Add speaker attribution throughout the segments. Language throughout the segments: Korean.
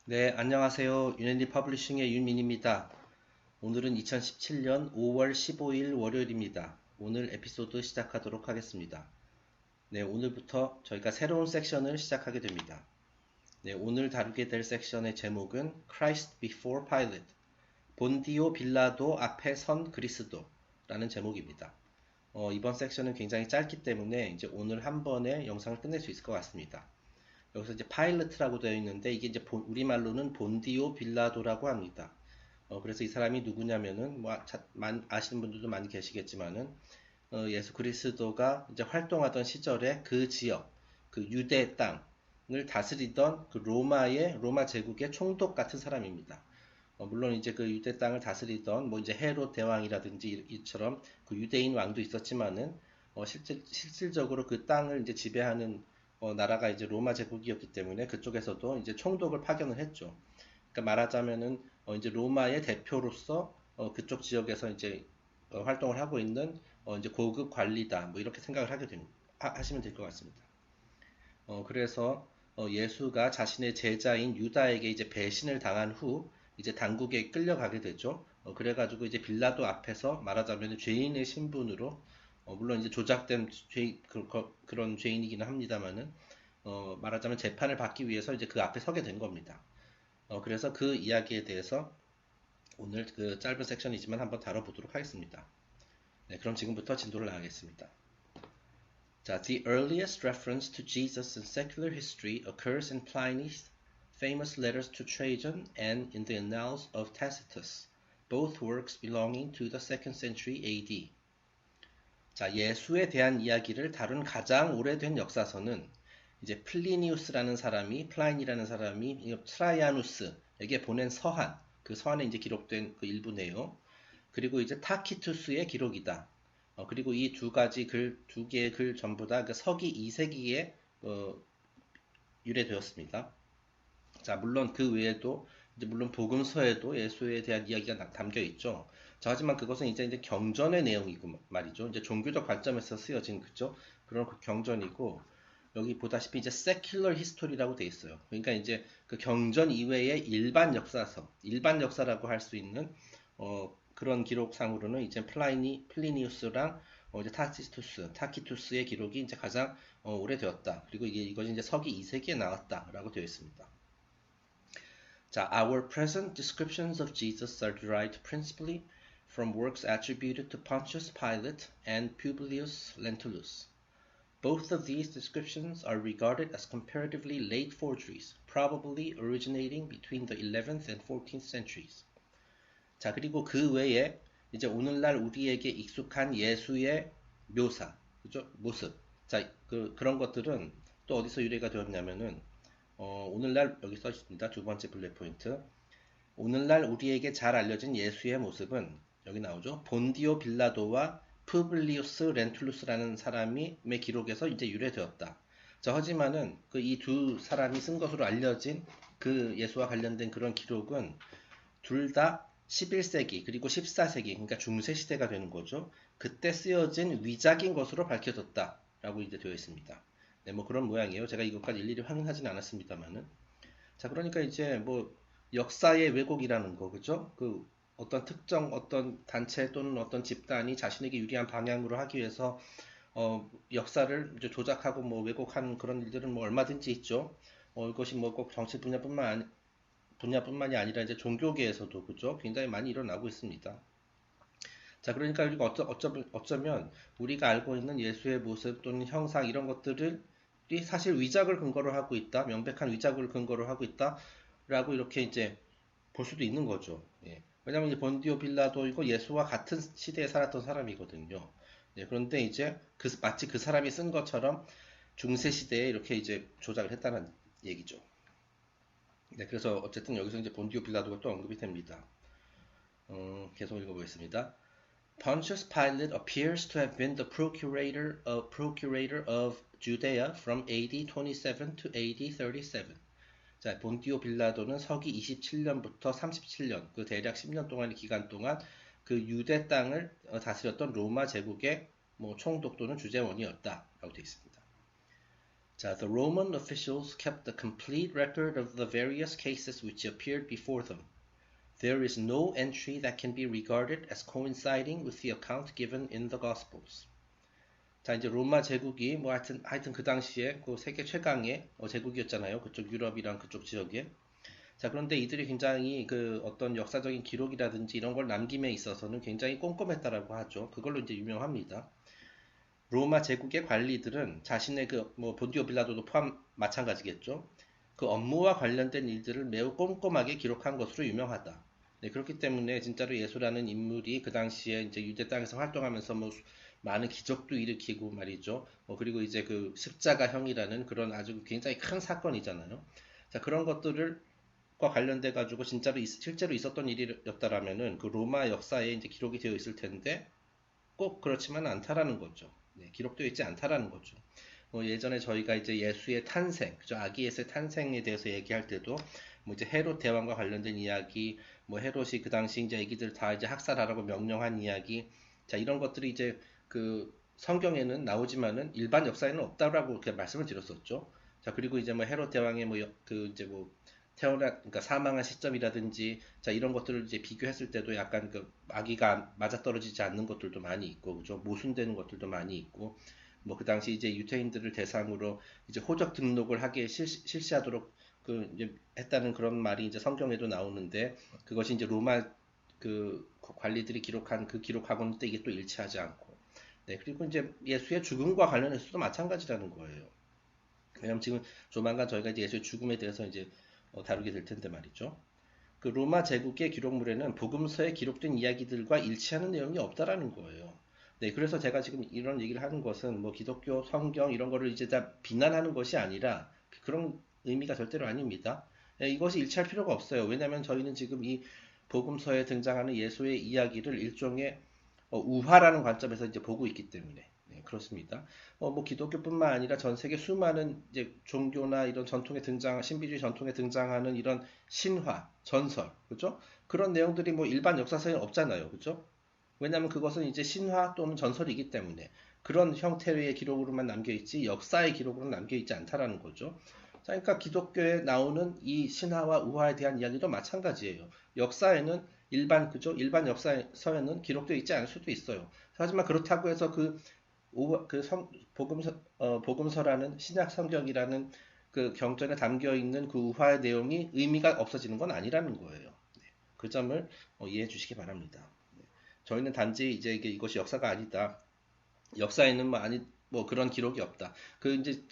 Speaker 1: 네, 안녕하세요. 유네리 퍼블리싱의 윤민입니다. 오늘은 2017년 5월 15일 월요일입니다. 오늘 에피소드 시작하도록 하겠습니다. 네, 오늘부터 저희가 새로운 섹션을 시작하게 됩니다. 네, 오늘 다루게 될 섹션의 제목은 Christ Before Pilate, 본디오 빌라도 앞에 선 그리스도라는 제목입니다. 이번 섹션은 굉장히 짧기 때문에 이제 오늘 한 번에 영상을 끝낼 수 있을 것 같습니다. 여기서 이제 파일럿이라고 되어 있는데 이게 이제 우리말로는 본디오 빌라도라고 합니다. 그래서 이 사람이 누구냐면은 뭐 아시는 분들도 많이 계시겠지만은 예수 그리스도가 이제 활동하던 시절에 그 지역, 그 유대 땅을 다스리던 그 로마 제국의 총독 같은 사람입니다. 물론 이제 그 유대 땅을 다스리던 뭐 이제 헤롯 대왕이라든지 이처럼 그 유대인 왕도 있었지만은 실질적으로 그 땅을 이제 지배하는 나라가 이제 로마 제국이었기 때문에 그쪽에서도 이제 총독을 파견을 했죠. 그러니까 말하자면은 이제 로마의 대표로서 그쪽 지역에서 이제 활동을 하고 있는 이제 고급 관리다 뭐 이렇게 생각을 하시면 될 것 같습니다. 그래서 예수가 자신의 제자인 유다에게 이제 배신을 당한 후 이제 당국에 끌려가게 되죠. 그래가지고 이제 빌라도 앞에서 말하자면 죄인의 신분으로 물론 이제 조작된 그런 죄인이기는 합니다만은 말하자면 재판을 받기 위해서 이제 그 앞에 서게 된 겁니다. 그래서 그 이야기에 대해서 오늘 그 짧은 섹션이지만 한번 다뤄보도록 하겠습니다. 네, 그럼 지금부터 진도를 나가겠습니다. 자, the earliest reference to Jesus in secular history occurs in Pliny's famous letters to Trajan and in the Annals of Tacitus, both works belonging to the 2nd century AD. 자, 예수에 대한 이야기를 다룬 가장 오래된 역사서는 이제 플라인이라는 사람이 트라이아누스에게 보낸 서한, 그 서한에 이제 기록된 그 일부 내용, 그리고 이제 타키투스의 기록이다. 그리고 이 두 개의 글 전부 다 그 서기 2세기에 유래되었습니다. 자, 물론 그 외에도 이제 물론 복음서에도 예수에 대한 이야기가 담겨 있죠. 자, 하지만 그것은 이제 경전의 내용이고 말이죠. 이제 종교적 관점에서 쓰여진 그죠? 그런 그 경전이고 여기 보다시피 이제 secular history라고 돼 있어요. 그러니까 이제 그 경전 이외의 일반 역사라고 할 수 있는 그런 기록상으로는 이제 플리니우스랑 이제 타키투스의 기록이 이제 가장 오래되었다. 그리고 이것이 이제 서기 2세기에 나왔다라고 되어 있습니다. 자, our present descriptions of Jesus are derived principally from works attributed to Pontius Pilate and Publius Lentulus. Both of these descriptions are regarded as comparatively late forgeries, probably originating between the 11th and 14th centuries. 자, 그리고 그 외에 이제 오늘날 우리에게 익숙한 예수의 묘사, 그죠? 모습. 자, 그런 것들은 또 어디서 유래가 되었냐면은 오늘날 여기 써 있습니다. 두 번째 블랙 포인트. 오늘날 우리에게 잘 알려진 예수의 모습은 여기 나오죠. 본디오 빌라도와 푸블리우스 렌툴루스라는 사람의 기록에서 이제 유래되었다. 자, 하지만은 그 이 두 사람이 쓴 것으로 알려진 그 예수와 관련된 그런 기록은 둘 다 11세기 그리고 14세기 그러니까 중세 시대가 되는 거죠. 그때 쓰여진 위작인 것으로 밝혀졌다라고 이제 되어 있습니다. 네, 뭐 그런 모양이에요. 제가 이것까지 일일이 확인하지는 않았습니다만은. 자, 그러니까 이제 뭐 역사의 왜곡이라는 거, 그죠? 그 어떤 특정 어떤 단체 또는 어떤 집단이 자신에게 유리한 방향으로 하기 위해서 역사를 이제 조작하고 뭐 왜곡한 그런 일들은 뭐 얼마든지 있죠. 이것이 뭐 꼭 정치 분야뿐만이 아니라 이제 종교계에서도 그죠? 굉장히 많이 일어나고 있습니다. 자, 그러니까 우리가 어쩌면 우리가 알고 있는 예수의 모습 또는 형상 이런 것들이 사실 위작을 근거로 하고 있다, 명백한 위작을 근거로 하고 있다라고 이렇게 이제 볼 수도 있는 거죠. 예. 왜냐하면 이제 본디오 빌라도 이거 예수와 같은 시대에 살았던 사람이거든요. 예, 그런데 이제 마치 그 사람이 쓴 것처럼 중세 시대에 이렇게 이제 조작을 했다는 얘기죠. 네, 그래서 어쨌든 여기서 이제 본디오 빌라도가 또 언급이 됩니다. 계속 읽어보겠습니다. Pontius Pilate appears to have been the procurator of Judea from AD 27 to AD 37. 자, 본디오 빌라도는 서기 27년부터 37년, 그 대략 10년 동안의 기간 동안 그 유대 땅을 다스렸던 로마 제국의 뭐 총독 또는 주재원이었다라고 되어 있습니다. 자, the Roman officials kept a complete record of the various cases which appeared before them. There is no entry that can be regarded as coinciding with the account given in the Gospels. 자, 이제 로마 제국이 뭐 하여튼 그 당시에 그 세계 최강의 제국이었잖아요. 그쪽 유럽이랑 그쪽 지역에. 자, 그런데 이들이 굉장히 그 어떤 역사적인 기록이라든지 이런 걸 남김에 있어서는 굉장히 꼼꼼했다라고 하죠. 그걸로 이제 유명합니다. 로마 제국의 관리들은 자신의 그 뭐 본디오 빌라도도 포함 마찬가지겠죠. 그 업무와 관련된 일들을 매우 꼼꼼하게 기록한 것으로 유명하다. 네, 그렇기 때문에 진짜로 예수라는 인물이 그 당시에 이제 유대 땅에서 활동하면서 뭐 많은 기적도 일으키고 말이죠. 그리고 이제 그 십자가형이라는 그런 아주 굉장히 큰 사건이잖아요. 자, 그런 것들을 과 관련돼 가지고 진짜로 실제로 있었던 일이었다라면은 그 로마 역사에 이제 기록이 되어 있을 텐데 꼭 그렇지만 않다라는 거죠. 네, 기록되어 있지 않다라는 거죠. 예전에 저희가 이제 예수의 탄생, 그죠? 아기 예수의 탄생에 대해서 얘기할 때도 뭐 이제 헤롯 대왕과 관련된 이야기, 뭐 헤롯이 그 당시 이제 아기들 다 이제 학살하라고 명령한 이야기, 자 이런 것들이 이제 그 성경에는 나오지만은 일반 역사에는 없다라고 그렇게 말씀을 드렸었죠. 자 그리고 이제 뭐 헤롯 대왕의 뭐 그 이제 뭐 그러니까 사망한 시점이라든지, 자, 이런 것들을 이제 비교했을 때도 약간 그 아기가 맞아떨어지지 않는 것들도 많이 있고, 그죠? 모순되는 것들도 많이 있고, 뭐 그 당시 이제 유태인들을 대상으로 이제 호적 등록을 하게 실시하도록 그 이제 했다는 그런 말이 이제 성경에도 나오는데, 그것이 이제 로마 그 관리들이 기록한 그 기록하고는 또 이게 또 일치하지 않고, 네, 그리고 이제 예수의 죽음과 관련해서도 마찬가지라는 거예요. 왜냐면 지금 조만간 저희가 이제 예수의 죽음에 대해서 이제 다루게 될 텐데 말이죠. 그 로마 제국의 기록물에는 복음서에 기록된 이야기들과 일치하는 내용이 없다라는 거예요. 네, 그래서 제가 지금 이런 얘기를 하는 것은 뭐 기독교 성경 이런 거를 이제 다 비난하는 것이 아니라 그런 의미가 절대로 아닙니다. 네, 이것이 일치할 필요가 없어요. 왜냐하면 저희는 지금 이 복음서에 등장하는 예수의 이야기를 일종의 우화라는 관점에서 이제 보고 있기 때문에 네, 그렇습니다. 뭐 기독교뿐만 아니라 전 세계 수많은 이제 종교나 이런 전통에 신비주의 전통에 등장하는 이런 신화, 전설, 그죠? 그런 내용들이 뭐 일반 역사서에 없잖아요, 그죠? 왜냐하면 그것은 이제 신화 또는 전설이기 때문에 그런 형태의 기록으로만 남겨있지 역사의 기록으로는 남겨있지 않다라는 거죠. 자, 그러니까 기독교에 나오는 이 신화와 우화에 대한 이야기도 마찬가지예요. 역사에는 그죠? 일반 역사서에는 기록되어 있지 않을 수도 있어요. 하지만 그렇다고 해서 복음서라는 신약 성경이라는 그 경전에 담겨 있는 그 우화의 내용이 의미가 없어지는 건 아니라는 거예요. 네, 그 점을 이해해 주시기 바랍니다. 네, 저희는 단지 이제 이것이 역사가 아니다. 역사에는 뭐 그런 기록이 없다. 그 이제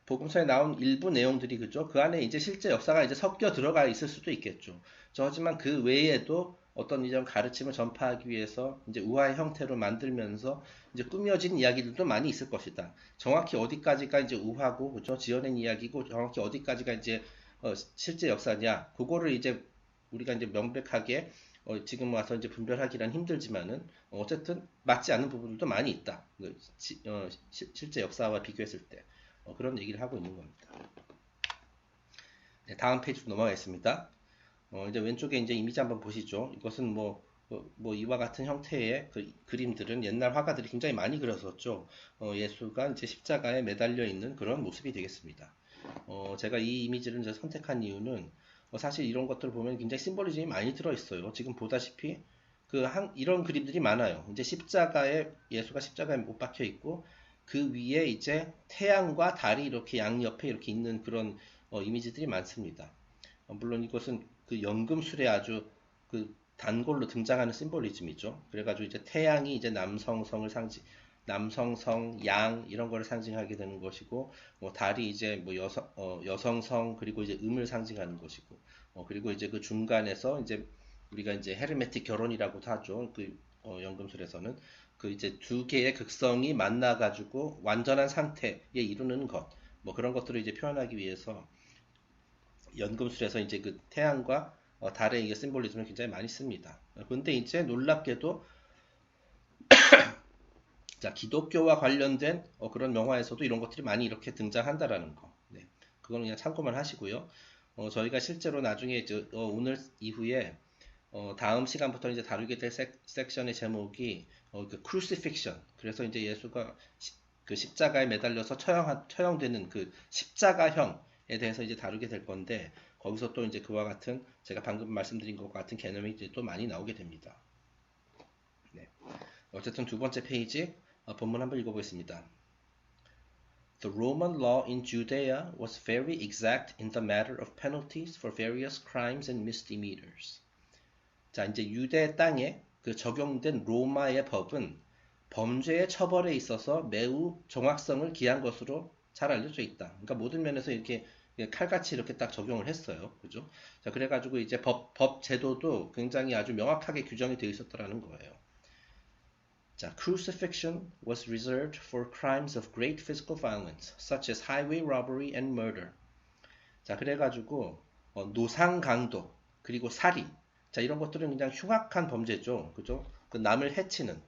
Speaker 1: 복음서에 나온 일부 내용들이 그죠? 그 안에 이제 실제 역사가 이제 섞여 들어가 있을 수도 있겠죠. 하지만 그 외에도 어떤 이런 가르침을 전파하기 위해서 이제 우화의 형태로 만들면서 이제 꾸며진 이야기들도 많이 있을 것이다. 정확히 어디까지가 이제 우화고 그죠? 지어낸 이야기고 정확히 어디까지가 이제 실제 역사냐? 그거를 이제 우리가 이제 명백하게 지금 와서 이제 분별하기란 힘들지만은 어쨌든 맞지 않는 부분들도 많이 있다. 실제 역사와 비교했을 때. 그런 얘기를 하고 있는 겁니다. 네, 다음 페이지로 넘어가겠습니다. 이제 왼쪽에 이제 이미지 한번 보시죠. 이것은 뭐 이와 같은 형태의 그 그림들은 옛날 화가들이 굉장히 많이 그렸었죠. 예수가 이제 십자가에 매달려 있는 그런 모습이 되겠습니다. 제가 이 이미지를 이제 선택한 이유는 사실 이런 것들을 보면 굉장히 심볼리즘이 많이 들어있어요. 지금 보다시피 이런 그림들이 많아요. 이제 예수가 십자가에 못 박혀 있고 그 위에 이제 태양과 달이 이렇게 양옆에 이렇게 있는 그런 이미지들이 많습니다. 물론 이것은 그 연금술에 아주 그 단골로 등장하는 심볼리즘이죠. 그래가지고 이제 태양이 이제 남성성, 양 이런 거를 상징하게 되는 것이고, 달이 이제 뭐 여성성 그리고 이제 음을 상징하는 것이고, 그리고 이제 그 중간에서 이제 우리가 이제 헤르메틱 결혼이라고도 하죠. 연금술에서는 그 이제 두 개의 극성이 만나가지고 완전한 상태에 이루는 것, 뭐 그런 것들을 이제 표현하기 위해서 연금술에서 이제 그 태양과 달의 이 심볼리즘을 굉장히 많이 씁니다. 근데 이제 놀랍게도 자, 기독교와 관련된 그런 영화에서도 이런 것들이 많이 이렇게 등장한다라는 거. 네. 그거는 그냥 참고만 하시고요. 저희가 실제로 나중에 이제, 오늘 이후에 다음 시간부터 이제 다루게 될 섹션의 제목이 그 crucifixion. 그래서 이제 예수가 그 십자가에 매달려서 처형되는 그 십자가형에 대해서 이제 다루게 될 건데 거기서 또 이제 그와 같은 제가 방금 말씀드린 것과 같은 개념이 이제 또 많이 나오게 됩니다. 네. 어쨌든 두 번째 페이지 본문 한번 읽어보겠습니다. The Roman law in Judea was very exact in the matter of penalties for various crimes and misdemeanors. 자, 이제 유대 땅에 그 적용된 로마의 법은 범죄의 처벌에 있어서 매우 정확성을 기한 것으로 잘 알려져 있다. 그러니까 모든 면에서 이렇게 칼같이 이렇게 딱 적용을 했어요. 그죠? 자, 그래가지고 이제 법 제도도 굉장히 아주 명확하게 규정이 되어 있었더라는 거예요. 자, crucifixion was reserved for crimes of great physical violence, such as highway robbery and murder. 자, 그래가지고 노상 강도 그리고 살인, 자 이런 것들은 그냥 흉악한 범죄죠, 그죠? 그 남을 해치는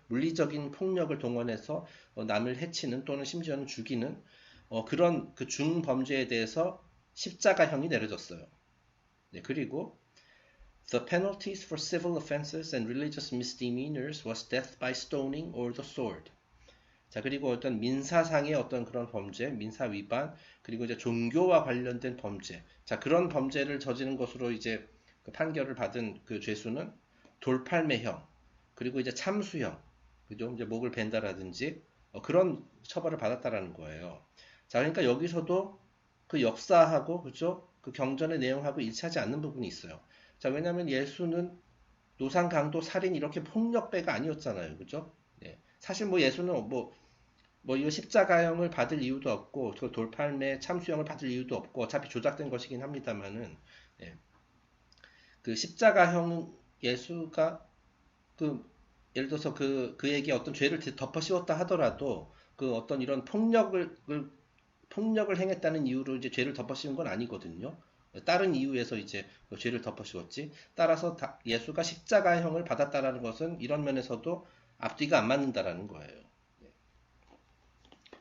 Speaker 1: 물리적인 폭력을 동원해서 남을 해치는 또는 심지어는 죽이는 그런 그 중범죄에 대해서 십자가형이 내려졌어요. 네, 그리고 The penalties for civil offenses and religious misdemeanors was death by stoning or the sword. 자, 그리고 어떤 민사상의 어떤 그런 범죄, 민사 위반, 그리고 이제 종교와 관련된 범죄. 자, 그런 범죄를 저지른 것으로 이제 그 판결을 받은 그 죄수는 돌팔매형, 그리고 이제 참수형, 그죠? 이제 목을 벤다라든지 그런 처벌을 받았다라는 거예요. 자, 그러니까 여기서도 그 역사하고, 그죠? 그 경전의 내용하고 일치하지 않는 부분이 있어요. 자, 왜냐하면 예수는 노상, 강도, 살인 이렇게 폭력배가 아니었잖아요, 그죠? 네. 사실 뭐 예수는 뭐 이거 십자가형을 받을 이유도 없고, 그 돌팔매 참수형을 받을 이유도 없고, 어차피 조작된 것이긴 합니다만은, 네. 그 십자가형 예수가 그 예를 들어서 그에게 어떤 죄를 덮어 씌웠다 하더라도 그 어떤 이런 폭력을 행했다는 이유로 이제 죄를 덮어 씌운 건 아니거든요. 다른 이유에서 이제 죄를 덮어 씌웠지. 따라서 예수가 십자가형을 받았다라는 것은 이런 면에서도 앞뒤가 안 맞는다라는 거예요.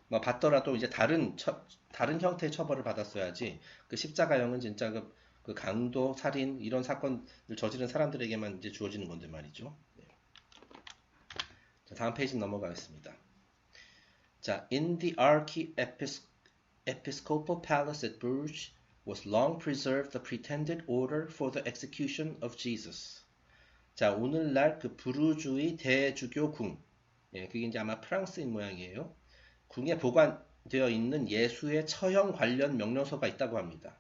Speaker 1: 뭐 받더라도 이제 다른 형태의 처벌을 받았어야지. 그 십자가형은 진짜 그 강도, 살인 이런 사건을 저지른 사람들에게만 이제 주어지는 건데 말이죠. 네. 자, 다음 페이지 넘어가겠습니다. 자, in the Archiepiscopal Palace at Bruges was long preserved the pretended order for the execution of Jesus. 자, 오늘날 그 부르주의 대주교 궁, 예, 그게 이제 아마 프랑스인 모양이에요. 궁에 보관되어 있는 예수의 처형 관련 명령서가 있다고 합니다.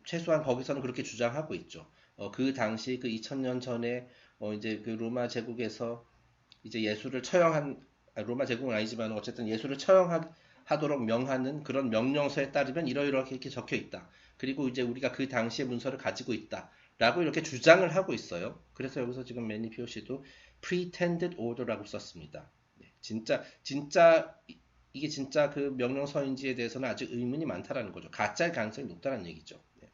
Speaker 1: 최소한 거기서는 그렇게 주장하고 있죠. 그 당시 그 2000년 전에 이제 그 로마 제국에서 이제 예수를 로마 제국은 아니지만 어쨌든 예수를 처형하도록 명하는 그런 명령서에 따르면 이렇게 적혀 있다. 그리고 이제 우리가 그 당시의 문서를 가지고 있다. 라고 이렇게 주장을 하고 있어요. 그래서 여기서 지금 매니 POC도 pretended order라고 썼습니다. 네, 이게 진짜 그 명령서인지에 대해서는 아직 의문이 많다라는 거죠. 가짜일 가능성이 높다는 얘기죠. 네.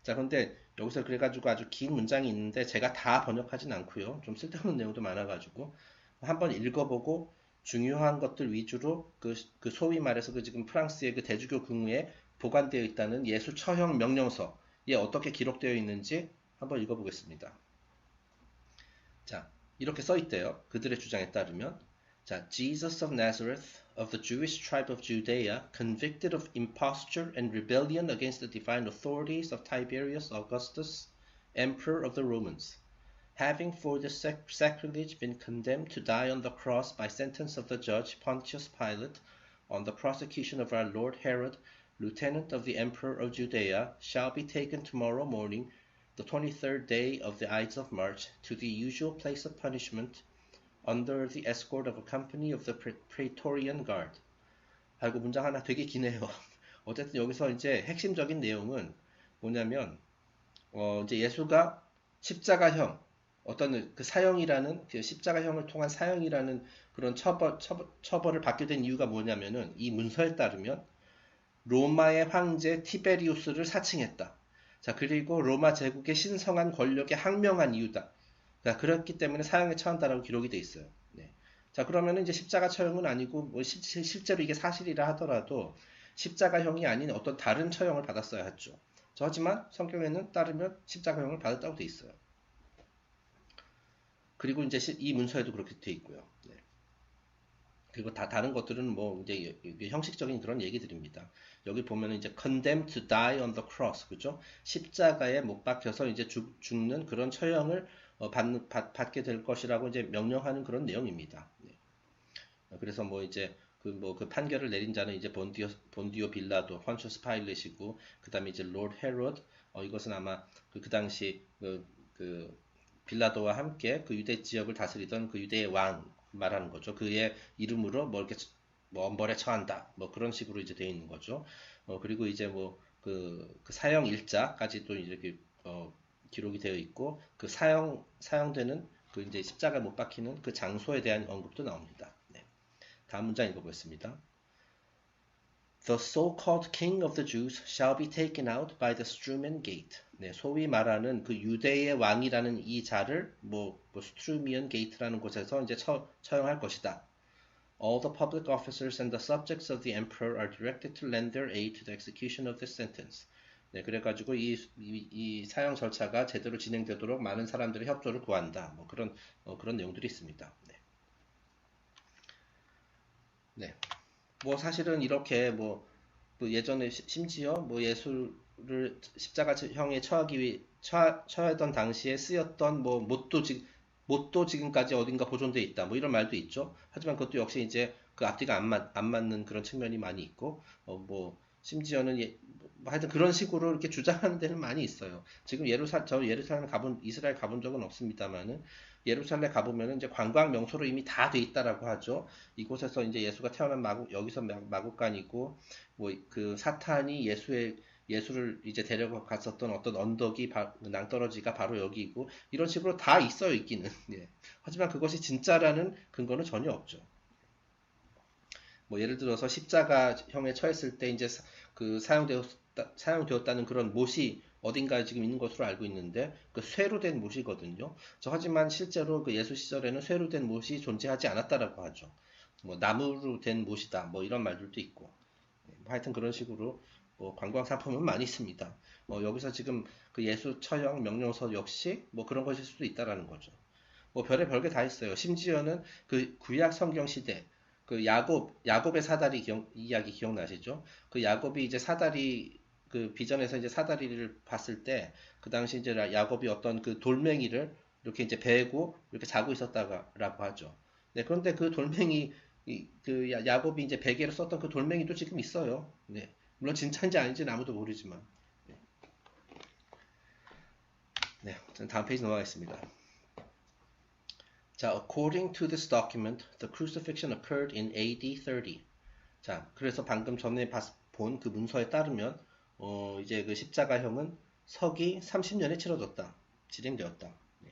Speaker 1: 자, 그런데 여기서 그래가지고 아주 긴 문장이 있는데 제가 다 번역하진 않고요. 좀 쓸데없는 내용도 많아가지고 한번 읽어보고 중요한 것들 위주로 그 소위 말해서 그 지금 프랑스의 그 대주교 궁에 보관되어 있다는 예수 처형 명령서에 어떻게 기록되어 있는지 한번 읽어보겠습니다. 자, 이렇게 써 있대요. 그들의 주장에 따르면 자, Jesus of Nazareth of the Jewish tribe of Judea, convicted of imposture and rebellion against the divine authorities of Tiberius Augustus, emperor of the Romans, having for this sacrilege been condemned to die on the cross by sentence of the judge Pontius Pilate, on the prosecution of our Lord Herod, lieutenant of the emperor of Judea, shall be taken tomorrow morning, the 23rd day of the Ides of March, to the usual place of punishment, under the escort of a company of the Praetorian Guard. 아이고, 문장 하나 되게 기네요. 어쨌든 여기서 이제 핵심적인 내용은 뭐냐면, 이제 예수가 십자가형, 어떤 그 사형이라는, 그 십자가형을 통한 사형이라는 그런 처벌을 받게 된 이유가 뭐냐면은, 이 문서에 따르면, 로마의 황제 티베리우스를 사칭했다. 자, 그리고 로마 제국의 신성한 권력에 항명한 이유다. 자, 그렇기 때문에 사형에 처한다라고 기록이 돼 있어요. 네. 자, 그러면 이제 십자가 처형은 아니고 뭐 실제로 이게 사실이라 하더라도 십자가형이 아닌 어떤 다른 처형을 받았어야 했죠. 하지만 성경에는 따르면 십자가형을 받았다고 돼 있어요. 그리고 이제 이 문서에도 그렇게 돼 있고요. 네. 그리고 다른 것들은 뭐 이제 형식적인 그런 얘기들입니다. 여기 보면은 이제 condemned to die on the cross, 그죠? 십자가에 못 박혀서 이제 죽는 그런 처형을 받게 될 것이라고 이제 명령하는 그런 내용입니다. 네. 그래서 뭐 이제 그 판결을 내린 자는 이제 본디오 빌라도, 헌슈스 파일렛이고, 그 다음에 이제 로드 헤롯, 이것은 아마 그 당시 빌라도와 함께 그 유대 지역을 다스리던 그 유대의 왕 말하는 거죠. 그의 이름으로 뭐 이렇게 뭐 엄벌에 처한다, 뭐 그런 식으로 이제 되어 있는 거죠. 그리고 이제 뭐 그 사형 일자까지도 이렇게 기록이 되어 있고, 그 사형되는 그 이제 십자가 못 박히는 그 장소에 대한 언급도 나옵니다. 네. 다음 문장 읽어보겠습니다. The so-called king of the Jews shall be taken out by the Strumian gate. 네, 소위 말하는 그 유대의 왕이라는 이 자를 스트루미언 게이트라는 곳에서 이제 처형할 것이다. All the public officers and the subjects of the emperor are directed to lend their aid to the execution of this sentence. 네, 그래가지고 이 사형 절차가 제대로 진행되도록 많은 사람들의 협조를 구한다. 뭐 그런 내용들이 있습니다. 네. 네. 뭐 사실은 이렇게 뭐 예전에 심지어 뭐 예수를 십자가형에 처하던 당시에 쓰였던 뭐 못도 지금까지 어딘가 보존돼 있다. 뭐 이런 말도 있죠. 하지만 그것도 역시 이제 그 앞뒤가 안 맞는 그런 측면이 많이 있고, 뭐 심지어는 뭐 하여튼 그런 식으로 이렇게 주장하는 데는 많이 있어요. 지금 저 예루살렘 이스라엘 가본 적은 없습니다만은, 예루살렘 가보면은 이제 관광 명소로 이미 다 돼 있다라고 하죠. 이곳에서 이제 예수가 태어난 여기서 마구간이고, 뭐 그 사탄이 예수를 이제 데려갔었던 어떤 언덕이 낭떠러지가 바로 여기이고, 이런 식으로 다 있어요, 있기는. 예. 하지만 그것이 진짜라는 근거는 전혀 없죠. 뭐 예를 들어서 십자가형에 처했을 때 이제 그 사용되었다는 그런 못이 어딘가에 지금 있는 것으로 알고 있는데, 그 쇠로 된 못이거든요. 하지만 실제로 그 예수 시절에는 쇠로 된 못이 존재하지 않았다라고 하죠. 뭐 나무로 된 못이다, 뭐 이런 말들도 있고. 하여튼 그런 식으로 관광 상품은 많이 있습니다. 여기서 지금 그 예수 처형 명령서 역시 뭐 그런 것일 수도 있다라는 거죠. 뭐 별의 게 다 있어요. 심지어는 그 구약 성경 시대 그 야곱의 사다리 이야기 기억나시죠? 그 야곱이 이제 사다리 그 비전에서 이제 사다리를 봤을 때, 그 당시 이제 야곱이 어떤 그 돌멩이를 이렇게 이제 베고 이렇게 자고 있었다라고 하죠. 네, 그런데 그 돌멩이 그 야곱이 이제 베개로 썼던 그 돌멩이도 지금 있어요. 네, 물론 진짜인지 아닌지는 아무도 모르지만. 네, 다음 페이지 넘어가겠습니다. 자, according to this document, the crucifixion occurred in AD 30. 자, 그래서 방금 전에 본 그 문서에 따르면 이제 그 십자가형은 서기 30년에 치러졌다. 진행되었다. 네.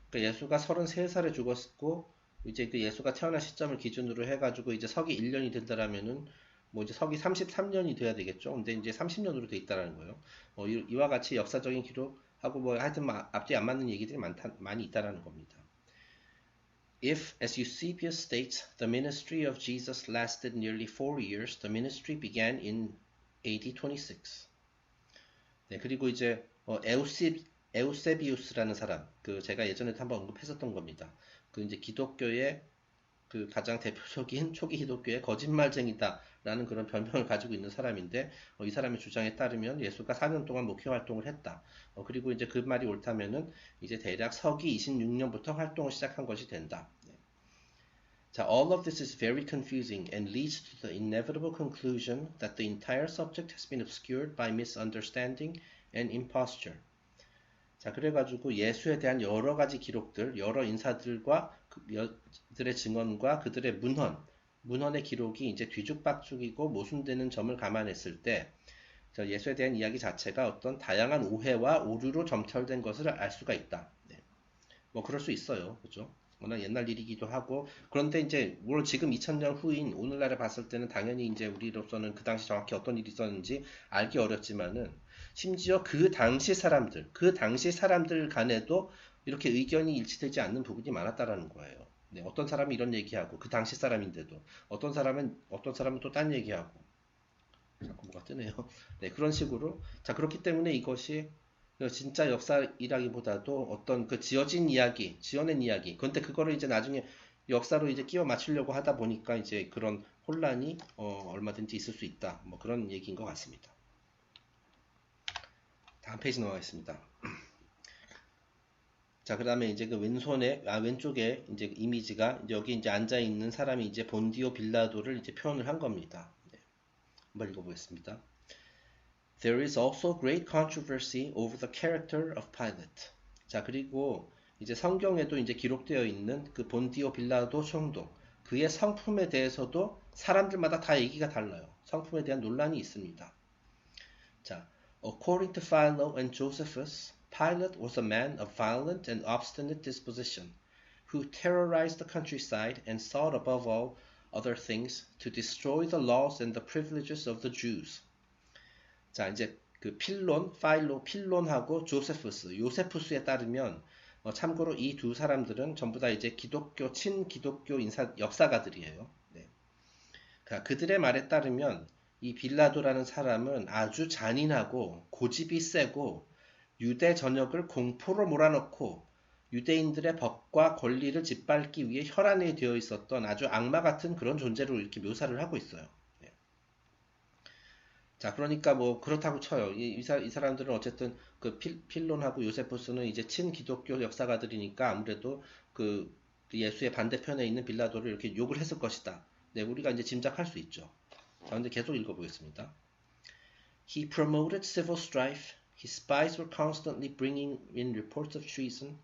Speaker 1: 그러니까 예수가 33살에 죽었고, 이제 그 예수가 태어난 시점을 기준으로 해가지고 이제 서기 1년이 된다라면은 뭐 이제 서기 33년이 돼야 되겠죠. 근데 이제 30년으로 돼 있다라는 거예요. 이와 같이 역사적인 기록하고 뭐 하여튼 앞뒤 안 맞는 얘기들이 많이 있다라는 겁니다. If, as Eusebius states, the ministry of Jesus lasted nearly 4 years, the ministry began in AD 26. 네, 그리고 이제 에우세비우스라는 사람, 그 제가 예전에도 한번 언급했었던 겁니다. 그 이제 기독교의 그 가장 대표적인 초기 기독교의 거짓말쟁이다라는 그런 별명을 가지고 있는 사람인데, 이 사람의 주장에 따르면 예수가 4년 동안 목회 활동을 했다. 그리고 이제 그 말이 옳다면은 이제 대략 서기 26년부터 활동을 시작한 것이 된다. 자, all of this is very confusing and leads to the inevitable conclusion that the entire subject has been obscured by misunderstanding and imposture. 자, 그래가지고 예수에 대한 여러 가지 기록들, 여러 인사들과 그들의 증언과 그들의 문헌의 기록이 이제 뒤죽박죽이고 모순되는 점을 감안했을 때, 예수에 대한 이야기 자체가 어떤 다양한 오해와 오류로 점철된 것을 알 수가 있다. 네. 뭐 그럴 수 있어요, 그죠? 워낙 옛날 일이기도 하고. 그런데 이제 물론 지금 2000년 후인 오늘날에 봤을 때는 당연히 이제 우리로서는 그 당시 정확히 어떤 일이 있었는지 알기 어렵지만은, 심지어 그 당시 사람들 간에도 이렇게 의견이 일치되지 않는 부분이 많았다라는 거예요. 네, 어떤 사람이 이런 얘기하고 그 당시 사람인데도 어떤 사람은 또 딴 얘기하고, 자꾸 뭐가 뜨네요. 네, 그런 식으로. 자, 그렇기 때문에 이것이 진짜 역사이라기보다도 어떤 그 지어낸 이야기. 그런데 그거를 이제 나중에 역사로 이제 끼워 맞추려고 하다 보니까 이제 그런 혼란이 얼마든지 있을 수 있다. 뭐 그런 얘기인 것 같습니다. 다음 페이지 넘어가겠습니다. 자, 그 다음에 이제 그 왼쪽에 이제 이미지가 여기 이제 앉아 있는 사람이 이제 본디오 빌라도를 이제 표현을 한 겁니다. 네, 한번 읽어보겠습니다. There is also great controversy over the character of Pilate. 자, 그리고 이제 성경에도 이제 기록되어 있는 그 본디오 빌라도 총독, 그의 성품에 대해서도 사람들마다 다 얘기가 달라요. 성품에 대한 논란이 있습니다. 자, according to Philo and Josephus, Pilate was a man of violent and obstinate disposition, who terrorized the countryside and sought above all other things to destroy the laws and the privileges of the Jews. 자, 이제 그 필론하고 요세푸스에 따르면 참고로 이 두 사람들은 전부 다 이제 친기독교 역사가들이에요. 네. 그들의 말에 따르면 이 빌라도라는 사람은 아주 잔인하고 고집이 세고 유대 전역을 공포로 몰아넣고 유대인들의 법과 권리를 짓밟기 위해 혈안에 되어 있었던 아주 악마 같은 그런 존재로 이렇게 묘사를 하고 있어요. 네. 자, 그러니까 뭐 그렇다고 쳐요. 이 사람들은 어쨌든 그 필론하고 요세푸스는 이제 친기독교 역사가들이니까 아무래도 그 예수의 반대편에 있는 빌라도를 이렇게 욕을 했을 것이다. 네, 우리가 이제 짐작할 수 있죠. 자, 근데 계속 읽어보겠습니다. He promoted civil strife. His spies were constantly bringing in reports of treason,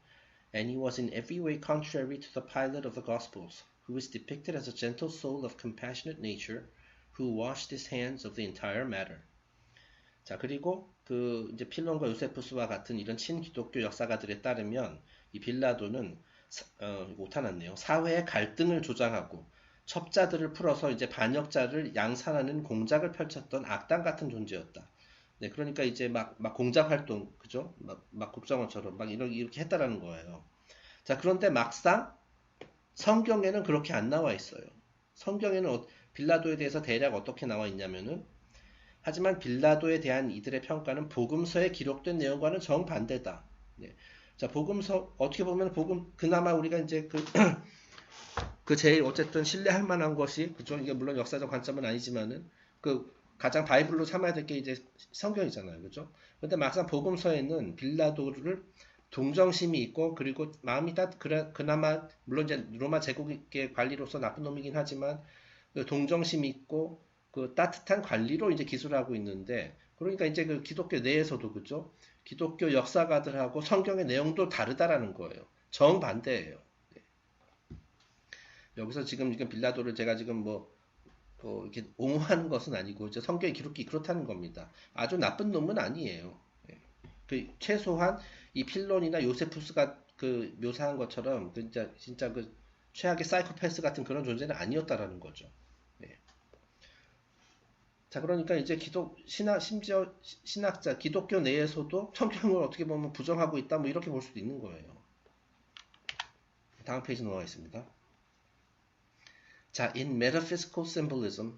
Speaker 1: and he was in every way contrary to the Pilate of the Gospels, who is depicted as a gentle soul of compassionate nature, who washed his hands of the entire matter. 자, 그리고 그 이제 필론과 요세푸스와 같은 이런 친기독교 역사가들에 따르면 이 빌라도는 오타났네요. 사회의 갈등을 조장하고 첩자들을 풀어서 이제 반역자를 양산하는 공작을 펼쳤던 악당 같은 존재였다. 네, 그러니까 이제 막 공작 활동, 그죠? 막 국정원처럼 막 이렇게 했다라는 거예요. 자, 그런데 막상 성경에는 그렇게 안 나와 있어요. 성경에는 빌라도에 대해서 대략 어떻게 나와 있냐면은, 하지만 빌라도에 대한 이들의 평가는 복음서에 기록된 내용과는 정반대다. 네. 자, 복음서 어떻게 보면 그나마 우리가 이제 그 제일 어쨌든 신뢰할 만한 것이, 그죠? 이게 물론 역사적 관점은 아니지만은 그 가장 바이블로 삼아야 될 게 이제 성경이잖아요, 그죠? 근데 막상 복음서에는 빌라도를 동정심이 있고, 그리고 마음이 그나마 물론 이제 로마 제국의 관리로서 나쁜 놈이긴 하지만 그 동정심이 있고 그 따뜻한 관리로 이제 기술하고 있는데, 그러니까 이제 그 기독교 내에서도, 그죠? 기독교 역사가들하고 성경의 내용도 다르다라는 거예요. 정반대예요. 여기서 지금 빌라도를 제가 지금 뭐 이렇게 옹호하는 것은 아니고 이제 성경의 기록이 그렇다는 겁니다. 아주 나쁜 놈은 아니에요. 예. 그 최소한 이 필론이나 요세푸스가 그 묘사한 것처럼 진짜 그 최악의 사이코패스 같은 그런 존재는 아니었다라는 거죠. 예. 자, 그러니까 이제 심지어 신학자 기독교 내에서도 성경을 어떻게 보면 부정하고 있다, 뭐 이렇게 볼 수도 있는 거예요. 다음 페이지 넘어가겠습니다. 자, in metaphysical symbolism,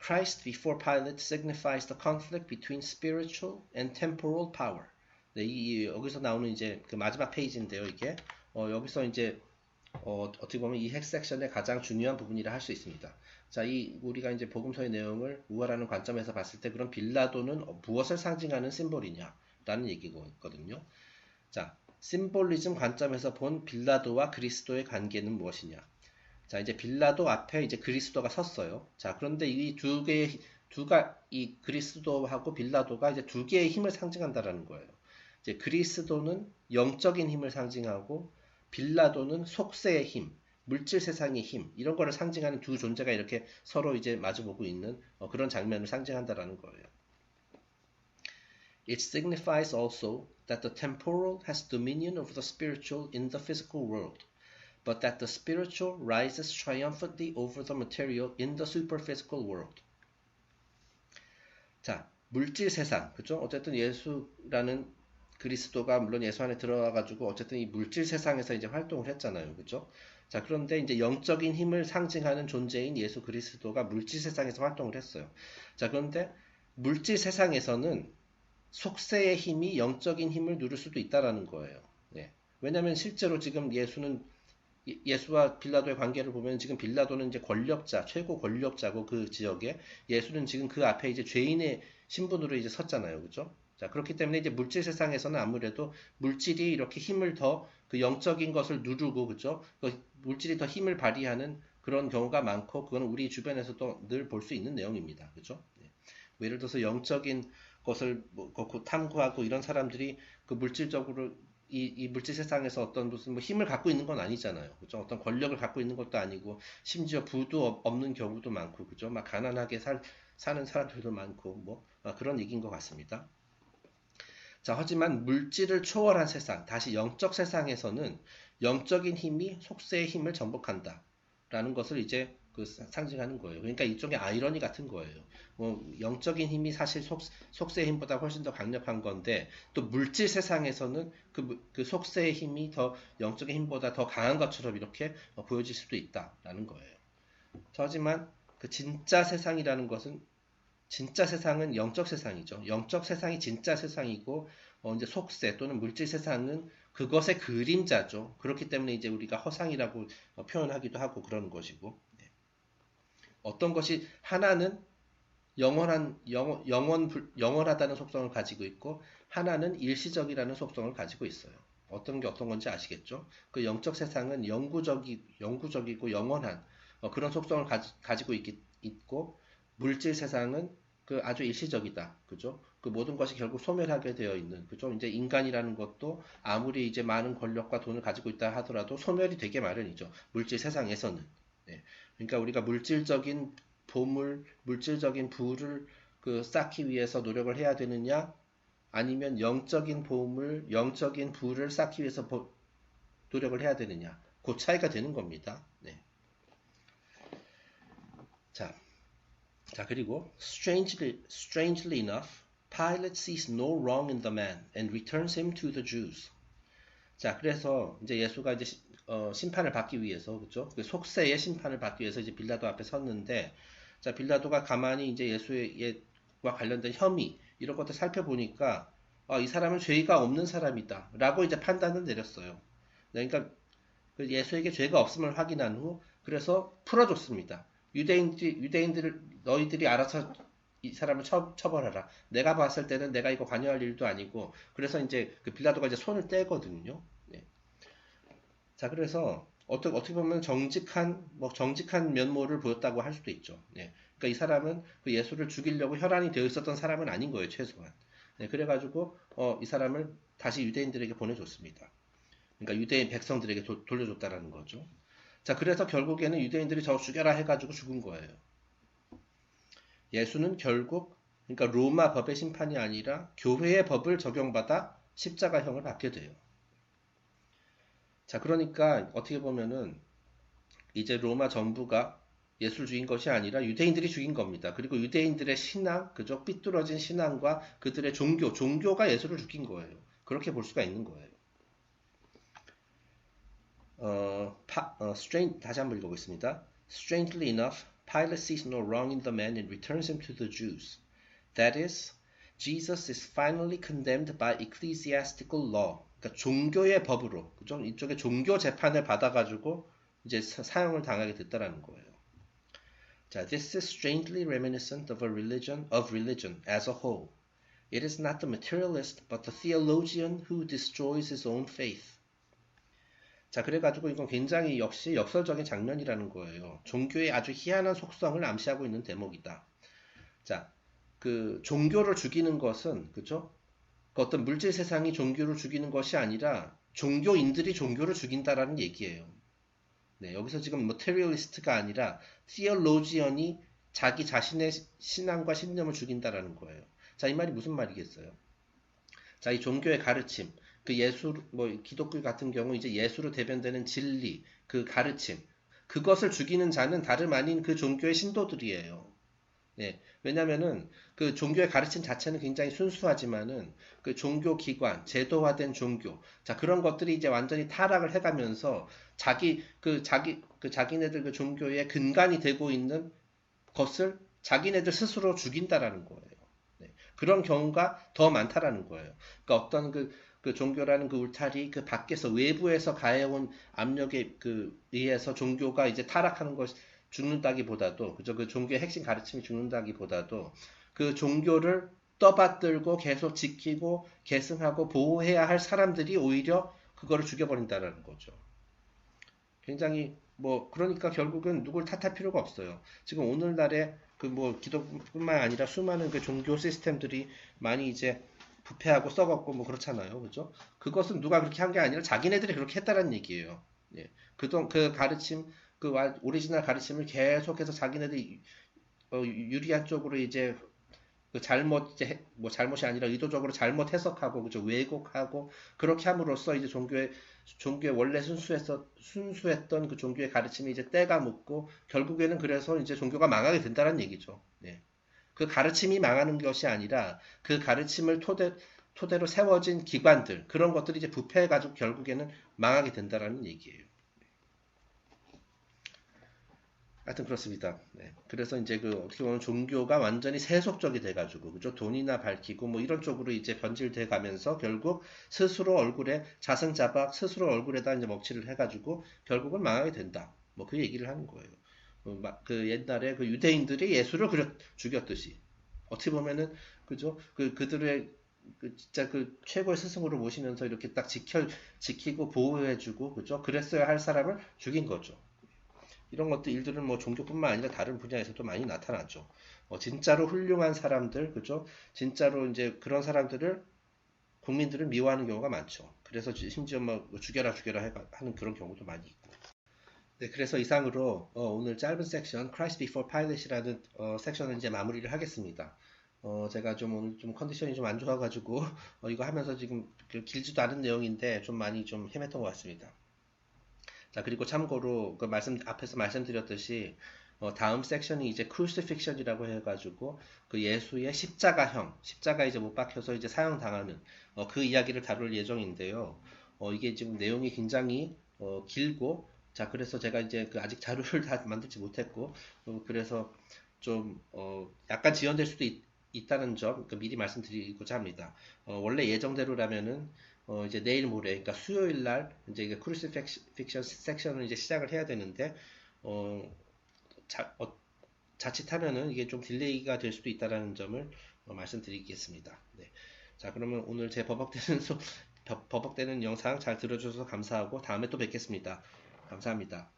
Speaker 1: Christ before Pilate signifies the conflict between spiritual and temporal power. 네, 여기서 나오는 이제 그 마지막 페이지인데요, 이게. 여기서 이제, 어떻게 보면 이 핵 섹션의 가장 중요한 부분이라 할 수 있습니다. 자, 우리가 이제 복음서의 내용을 우월하는 관점에서 봤을 때 그럼 빌라도는 무엇을 상징하는 심볼이냐? 라는 얘기거든요. 자, 심볼리즘 관점에서 본 빌라도와 그리스도의 관계는 무엇이냐? 자, 이제 빌라도 앞에 이제 그리스도가 섰어요. 자, 그런데 이 이 그리스도하고 빌라도가 이제 두 개의 힘을 상징한다라는 거예요. 이제 그리스도는 영적인 힘을 상징하고 빌라도는 속세의 힘, 물질 세상의 힘, 이런 거를 상징하는 두 존재가 이렇게 서로 이제 마주보고 있는 그런 장면을 상징한다라는 거예요. It signifies also that the temporal has dominion over the spiritual in the physical world. But that the spiritual rises triumphantly over the material in the superphysical world. 자, 물질 세상, 그죠? 어쨌든 예수라는 그리스도가 물론 예수 안에 들어와가지고 어쨌든 이 물질 세상에서 이제 활동을 했잖아요, 그죠? 자, 그런데 이제 영적인 힘을 상징하는 존재인 예수 그리스도가 물질 세상에서 활동을 했어요. 자, 그런데 물질 세상에서는 속세의 힘이 영적인 힘을 누릴 수도 있다라는 거예요. 네. 왜냐하면 실제로 지금 예수는 예수와 빌라도의 관계를 보면 지금 빌라도는 이제 권력자, 최고 권력자고 그 지역에 예수는 지금 그 앞에 이제 죄인의 신분으로 이제 섰잖아요. 그죠? 자, 그렇기 때문에 이제 물질 세상에서는 아무래도 물질이 이렇게 힘을 더 그 영적인 것을 누르고, 그죠? 그 물질이 더 힘을 발휘하는 그런 경우가 많고, 그거는 우리 주변에서도 늘 볼 수 있는 내용입니다. 그죠? 네. 뭐 예를 들어서 영적인 것을 뭐 탐구하고 이런 사람들이 그 물질적으로 이 물질 세상에서 어떤 무슨 뭐 힘을 갖고 있는 건 아니잖아요. 그죠? 어떤 권력을 갖고 있는 것도 아니고, 심지어 부도 없는 경우도 많고, 그죠? 막 가난하게 사는 사람들도 많고, 뭐, 그런 얘기인 것 같습니다. 자, 하지만 물질을 초월한 세상, 다시 영적 세상에서는 영적인 힘이 속세의 힘을 정복한다. 라는 것을 이제 상징하는 거예요. 그러니까 이쪽에 아이러니 같은 거예요. 뭐 영적인 힘이 사실 속세의 힘보다 훨씬 더 강력한 건데 또 물질 세상에서는 그 속세의 힘이 더 영적인 힘보다 더 강한 것처럼 이렇게 보여질 수도 있다라는 거예요. 하지만 그 진짜 세상이라는 것은 진짜 세상은 영적 세상이죠. 영적 세상이 진짜 세상이고 이제 속세 또는 물질 세상은 그것의 그림자죠. 그렇기 때문에 이제 우리가 허상이라고 표현하기도 하고 그러는 것이고 어떤 것이 하나는 영원하다는 속성을 가지고 있고 하나는 일시적이라는 속성을 가지고 있어요. 어떤 게 어떤 건지 아시겠죠? 그 영적 세상은 영구적이고 영원한 그런 속성을 가지고 있고 물질 세상은 그 아주 일시적이다. 그죠? 그 모든 것이 결국 소멸하게 되어 있는, 그죠? 이제 인간이라는 것도 아무리 이제 많은 권력과 돈을 가지고 있다 하더라도 소멸이 되게 마련이죠. 물질 세상에서는. 네. 그러니까 우리가 물질적인 보물, 물질적인 부를 쌓기 위해서 노력을 해야 되느냐? 아니면 영적인 보물, 영적인 부를 쌓기 위해서 노력을 해야 되느냐? 그 차이가 되는 겁니다. 네. 자, 그리고 strangely enough, Pilate sees no wrong in the man and returns him to the Jews. 자, 그래서 이제 예수가 이제 심판을 받기 위해서, 그죠? 그 속세의 심판을 받기 위해서 이제 빌라도 앞에 섰는데, 자, 빌라도가 가만히 이제 예수와 관련된 혐의 이런 것들 살펴보니까 이 사람은 죄가 없는 사람이다라고 이제 판단을 내렸어요. 그러니까 그 예수에게 죄가 없음을 확인한 후 그래서 풀어줬습니다. 유대인들을 너희들이 알아서 이 사람을 처벌하라. 내가 봤을 때는 내가 이거 관여할 일도 아니고 그래서 이제 그 빌라도가 이제 손을 떼거든요. 네. 자, 그래서 어떻게 보면 정직한 면모를 보였다고 할 수도 있죠. 네. 그러니까 이 사람은 그 예수를 죽이려고 혈안이 되어 있었던 사람은 아닌 거예요, 최소한. 네, 그래가지고 이 사람을 다시 유대인들에게 보내줬습니다. 그러니까 유대인 백성들에게 돌려줬다라는 거죠. 자, 그래서 결국에는 유대인들이 저 죽여라 해가지고 죽은 거예요. 예수는 결국 그러니까 로마 법의 심판이 아니라 교회의 법을 적용받아 십자가형을 받게 돼요. 자, 그러니까 어떻게 보면은 이제 로마 정부가 예수를 죽인 것이 아니라 유대인들이 죽인 겁니다. 그리고 유대인들의 신앙, 그저 삐뚤어진 신앙과 그들의 종교가 예수를 죽인 거예요. 그렇게 볼 수가 있는 거예요. 다시 한번 읽어보겠습니다. Strangely enough, Pilate sees no wrong in the man and returns him to the Jews. That is, Jesus is finally condemned by ecclesiastical law. 그러니까 종교의 법으로, 그죠? 이쪽에 종교 재판을 받아가지고 이제 사형을 당하게 됐다라는 거예요. 자, this is strangely reminiscent of religion as a whole. It is not the materialist, but the theologian who destroys his own faith. 자, 그래가지고 이건 굉장히 역시 역설적인 장면이라는 거예요. 종교의 아주 희한한 속성을 암시하고 있는 대목이다. 자, 그 종교를 죽이는 것은, 그죠? 그 어떤 물질 세상이 종교를 죽이는 것이 아니라 종교인들이 종교를 죽인다라는 얘기예요. 네, 여기서 지금 materialist가 아니라 theologian이 자기 자신의 신앙과 신념을 죽인다라는 거예요. 자, 이 말이 무슨 말이겠어요? 자, 이 종교의 가르침, 기독교 같은 경우 이제 예수로 대변되는 진리, 그 가르침, 그것을 죽이는 자는 다름 아닌 그 종교의 신도들이에요. 네, 왜냐면은 그 종교의 가르침 자체는 굉장히 순수하지만은 그 종교 기관, 제도화된 종교, 자, 그런 것들이 이제 완전히 타락을 해가면서 자기네들 그 종교의 근간이 되고 있는 것을 자기네들 스스로 죽인다라는 거예요. 네, 그런 경우가 더 많다라는 거예요. 그러니까 어떤 그 종교라는 그 울타리 그 밖에서 외부에서 가해온 압력에 의해서 종교가 이제 타락하는 것이 죽는다기보다도 그저 그 종교의 핵심 가르침이 죽는다기보다도 그 종교를 떠받들고 계속 지키고 계승하고 보호해야 할 사람들이 오히려 그거를 죽여버린다라는 거죠. 굉장히 뭐 그러니까 결국은 누굴 탓할 필요가 없어요. 지금 오늘날에 그 뭐 기독뿐만 아니라 수많은 그 종교 시스템들이 많이 이제 부패하고 썩었고 뭐 그렇잖아요. 그죠? 그것은 누가 그렇게 한 게 아니라 자기네들이 그렇게 했다는 얘기예요. 예. 그동 그 가르침 오리지널 가르침을 계속해서 자기네들이 유리한 쪽으로 이제 그 잘못 이제 뭐 잘못이 아니라 의도적으로 잘못 해석하고 그죠 왜곡하고 그렇게 함으로써 이제 종교의 원래 순수했던 그 종교의 가르침이 이제 때가 묻고 결국에는 그래서 이제 종교가 망하게 된다는 얘기죠. 네. 그 가르침이 망하는 것이 아니라 그 가르침을 토대로 세워진 기관들 그런 것들이 이제 부패해가지고 결국에는 망하게 된다라는 얘기예요. 하여튼 그렇습니다. 네. 그래서 이제 그 어떻게 보면 종교가 완전히 세속적이 돼가지고 그죠? 돈이나 밝히고 뭐 이런 쪽으로 이제 변질돼 가면서 결국 스스로 얼굴에 자승자박 스스로 얼굴에다 이제 먹칠을 해가지고 결국은 망하게 된다. 뭐 그 얘기를 하는 거예요. 그 옛날에 그 유대인들이 예수를 죽였듯이 어떻게 보면은 그죠? 그들의 진짜 그 최고의 스승으로 모시면서 이렇게 딱 지키고 보호해주고 그죠? 그랬어야 할 사람을 죽인 거죠. 이런 것들 일들은 뭐 종교뿐만 아니라 다른 분야에서도 많이 나타나죠. 진짜로 훌륭한 사람들, 그죠? 진짜로 이제 그런 사람들을 국민들은 미워하는 경우가 많죠. 그래서 심지어 뭐 죽여라 하는 그런 경우도 많이 있고. 네, 그래서 이상으로 오늘 짧은 섹션 Christ Before Pilate이라는 섹션을 이제 마무리를 하겠습니다. 제가 좀 오늘 좀 컨디션이 좀 안 좋아가지고 이거 하면서 지금 길지도 않은 내용인데 좀 많이 좀 헤맸던 것 같습니다. 자, 그리고 참고로 앞에서 말씀드렸듯이 다음 섹션이 이제 크루시픽션이라고 해가지고 그 예수의 십자가 이제 못 박혀서 이제 사형당하는 그 이야기를 다룰 예정인데요. 이게 지금 내용이 굉장히 길고 자, 그래서 제가 이제 그 아직 자료를 다 만들지 못했고 그래서 좀 약간 지연될 수도 있다는 점 미리 말씀드리고자 합니다. 원래 예정대로라면은 이제 내일 모레, 그러니까 수요일 날 이제 크루시픽션 섹션을 이제 시작을 해야 되는데 어, 자칫하면은 이게 좀 딜레이가 될 수도 있다라는 점을 말씀드리겠습니다. 네. 자, 그러면 오늘 제 버벅대는 영상 잘 들어주셔서 감사하고 다음에 또 뵙겠습니다. 감사합니다.